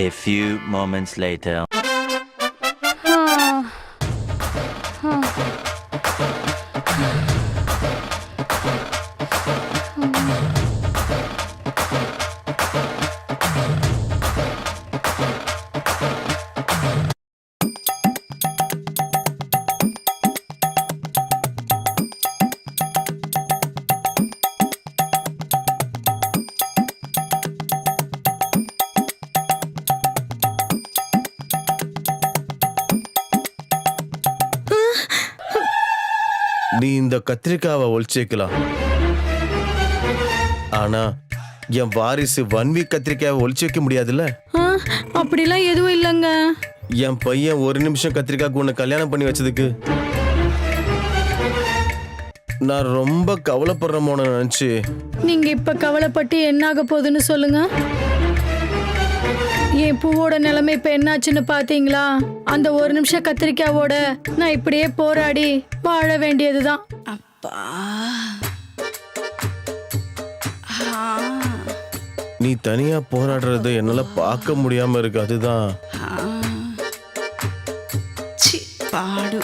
A few moments later. நீ இந்த கத்திரிக்காவை ஒளிச்சேக்கலாம், ஆனா என் வாரிசு 1 வீக் கத்திரிக்காவை ஒளிச்சு வைக்க முடியாதுல்ல? அப்படிலாம் எதுவும் இல்லைங்க. என் பையன் 1 நிமிஷம் கத்திரிக்காய்க்கு உன்னை கல்யாணம் பண்ணி வச்சதுக்கு நான் ரொம்ப கவலைப்படுறமோன்னு நினைச்சு. நீங்க இப்ப கவலைப்பட்டு என்ன ஆக போகுதுன்னு சொல்லுங்க. என் பூவோட நிலைமை இப்ப என்னாச்சுன்னு பாத்தீங்களா? அந்த 1 நிமிஷம் கத்திரிக்காவோட நான் இப்படியே போராடி வாழ வேண்டியதுதான். அப்பா, நீ தனியா போராடுறத என்னால பார்க்க முடியாம இருக்கு. அதுதான் பாடு.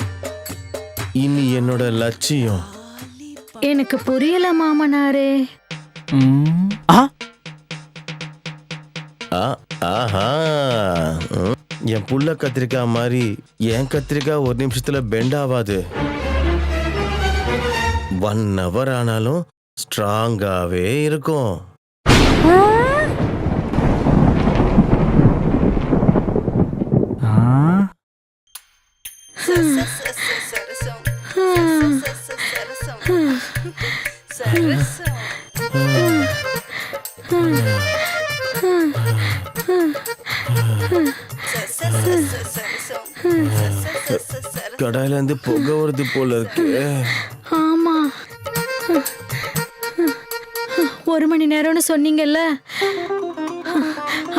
இனி என்னோட லட்சியம். எனக்கு புரியல மாமனாரே. ஆஹா, என் புள்ள கத்திரிக்காய் மாதிரி என் கத்திரிக்காய் 1 நிமிஷத்துல பெண்ட் ஆகாது. 1 hour ஆனாலும் ஸ்ட்ராங்காவே இருக்கும். கடாயில இருந்து புகை வருது போல இருக்கு. ஆமா, 1 மணி நேரம்னு சொன்னீங்கல்ல,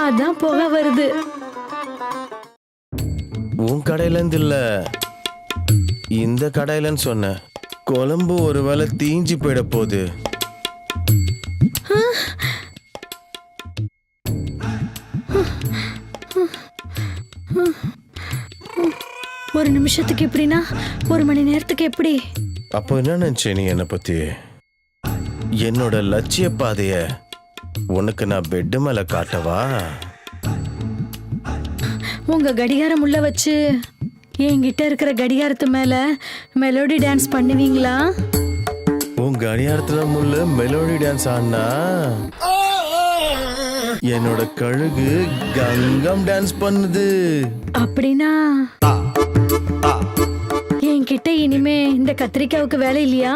அதான் புகை வருது. உன் கடையில இருந்து இல்ல, இந்த கடையிலன்னு சொன்ன. குழம்பு ஒருவேளை தீஞ்சு போயிட போகுது. ஒரு நிமிஷத்துக்கு எப்படின்னா 1 மணி நேரத்துக்கு எப்படி? அப்போ என்ன நினைச்ச நீ என்னை பத்தி? என்னோட லட்சிய பாதைய உனக்கு நான் பெட்டு மேல காட்டவா? உங்க கடிகாரம் உள்ள வச்சு என்கிட்ட இருக்கிற கடிகாரத்து மேல மெலோடி டான்ஸ் பண்ணுவீங்களா? உன் கடிகாரத்துல முள்ள மெலோடி டான்ஸ் ஆனா என்னோட கழுகு கங்கம் டான்ஸ் பண்ணுது. அப்படின்னா என்கிட்ட இனிமே இந்த கத்திரிக்காவுக்கு வேலை இல்லையா?